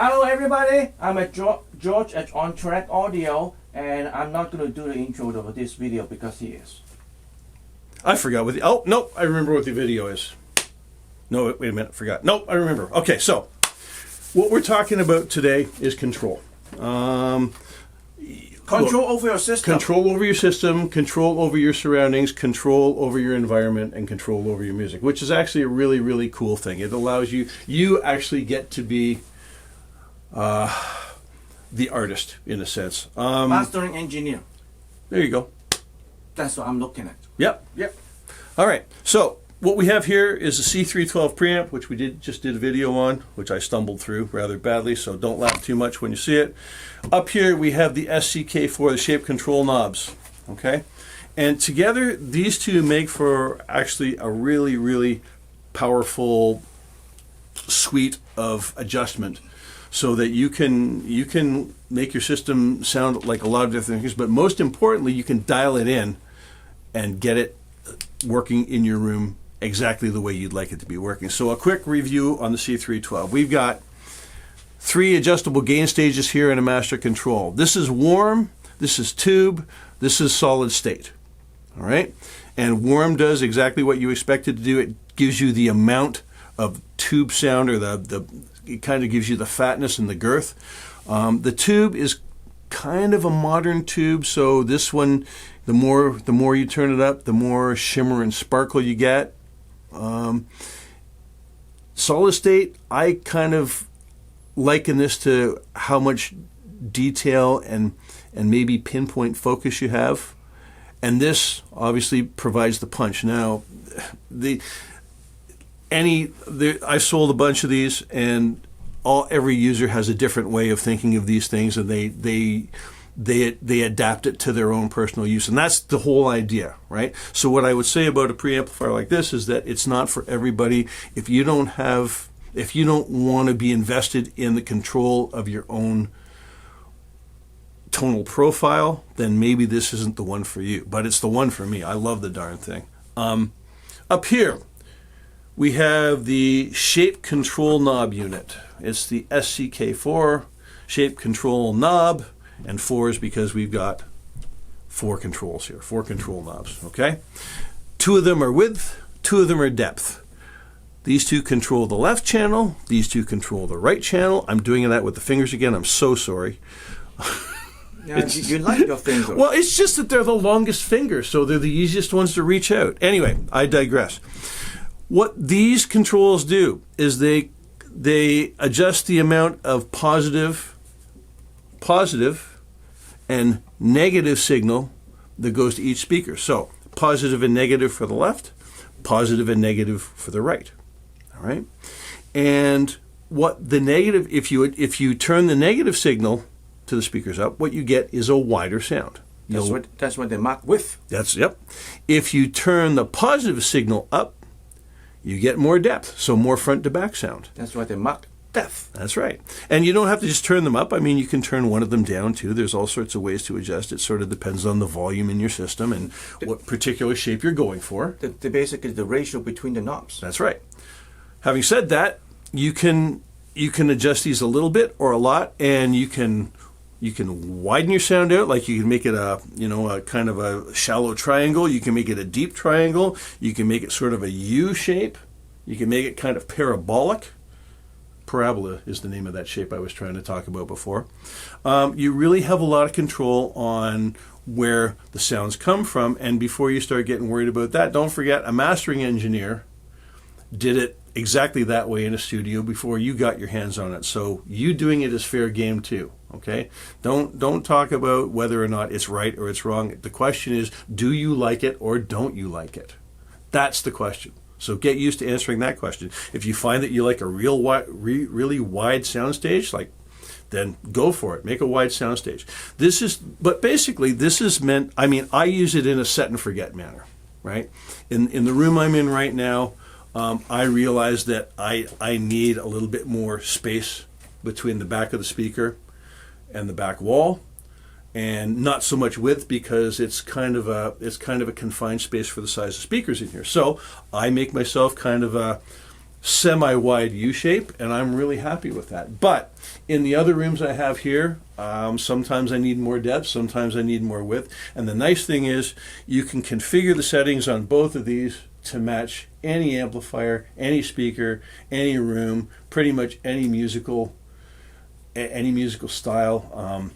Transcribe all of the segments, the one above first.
Hello everybody, I'm at George at On Track Audio, and I'm not going to do the intro of this video because he is. I forgot what the, oh, nope, I remember what the video is. No, wait a minute, forgot. Nope, I remember. Okay, so what we're talking about today is control. Control over your system. Control over your system, control over your surroundings, control over your environment, and control over your music, which is actually a really, really cool thing. It allows you actually get to be the artist, in a sense. Mastering engineer. There you go. That's what I'm looking at. Yep. Yep. All right, so what we have here is a C312 preamp, which we just did a video on, which I stumbled through rather badly, so don't laugh too much when you see it. Up here we have the SCK4, the shape control knobs, okay? And together, these two make for actually a really, really powerful suite of adjustment so that you can make your system sound like a lot of different things, but most importantly, you can dial it in and get it working in your room exactly the way you'd like it to be working. So a quick review on the C312. We've got 3 adjustable gain stages here in a master control. This is warm, this is tube, this is solid state. All right? And warm does exactly what you expect it to do. It gives you the amount of tube sound, or it kind of gives you the fatness and the girth. The tube is kind of a modern tube, so this one, the more you turn it up, the more shimmer and sparkle you get. Solid state, I kind of liken this to how much detail and maybe pinpoint focus you have, and this obviously provides the punch. Now, I sold a bunch of these, and every user has a different way of thinking of these things, and they adapt it to their own personal use, and that's the whole idea, right? So what I would say about a preamplifier like this is that it's not for everybody. If you don't want to be invested in the control of your own tonal profile, then maybe this isn't the one for you, but it's the one for me. I love the darn thing. Up here, we have the shape control knob unit. It's the SCK4 shape control knob, and 4 is because we've got 4 controls here, 4 control knobs, okay? 2 of them are width, 2 of them are depth. These 2 control the left channel, these 2 control the right channel. I'm doing that with the fingers again, I'm so sorry. Yeah, you like your fingers. Well, it's just that they're the longest fingers, so they're the easiest ones to reach out. Anyway, I digress. What these controls do is they adjust the amount of positive and negative signal that goes to each speaker. So positive and negative for the left, positive and negative for the right. All right. And what the negative, if you turn the negative signal to the speakers up, what you get is a wider sound. That's what they mark width. Yep. If you turn the positive signal up, you get more depth, so more front to back sound. That's what they mark depth. That's right. And you don't have to just turn them up. I mean, you can turn one of them down too. There's all sorts of ways to adjust. It sort of depends on the volume in your system and what particular shape you're going for. Basically the ratio between the knobs. That's right. Having said that, you can adjust these a little bit or a lot, and you can widen your sound out. Like you can make it a kind of a shallow triangle. You can make it a deep triangle. You can make it sort of a U shape. You can make it kind of parabolic. Parabola is the name of that shape I was trying to talk about before. You really have a lot of control on where the sounds come from, and before you start getting worried about that, don't forget a mastering engineer did it exactly that way in a studio before you got your hands on it. So you doing it is fair game too. Okay? Don't talk about whether or not it's right or it's wrong. The question is, do you like it or don't you like it? That's the question. So get used to answering that question. If you find that you like a really wide soundstage, then go for it. Make a wide soundstage. But basically, this is meant, I mean, I use it in a set and forget manner, right? In the room I'm in right now, I realize that I need a little bit more space between the back of the speaker and the back wall, and not so much width because it's kind of a confined space for the size of speakers in here. So I make myself kind of semi-wide U-shape, and I'm really happy with that. But in the other rooms I have here, sometimes I need more depth, sometimes I need more width. And the nice thing is you can configure the settings on both of these to match any amplifier, any speaker, any room, pretty much any musical style.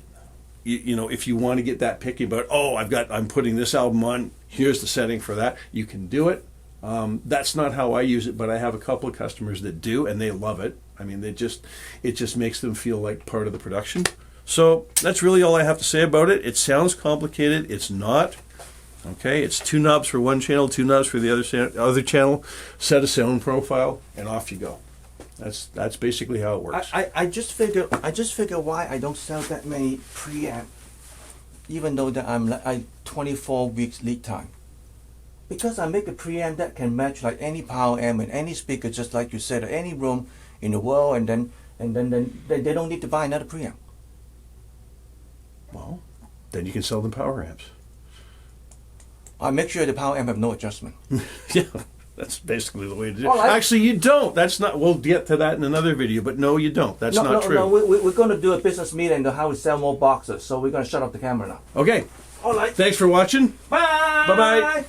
You know, if you want to get that picky about, oh, I'm putting this album on, here's the setting for that, you can do it. That's not how I use it, but I have a couple of customers that do, and they love it. I mean, it just makes them feel like part of the production. So that's really all I have to say about it. It sounds complicated. It's not. Okay, it's 2 knobs for one channel, 2 knobs for the other channel. Set a sound profile, and off you go. That's basically how it works. I just figure why I don't sell that many preamp, even though that I'm 24 weeks lead time. Because I make a preamp that can match like any power amp and any speaker, just like you said, or any room in the world, and then they don't need to buy another preamp. Well, then you can sell them power amps. I make sure the power amp have no adjustment. Yeah, that's basically the way to do it. Well, Actually, you don't. That's not. We'll get to that in another video, but no, you don't. That's not true. No, we're going to do a business meeting on how to sell more boxes, so we're going to shut off the camera now. Okay. All right. Thanks for watching. Bye. Bye-bye.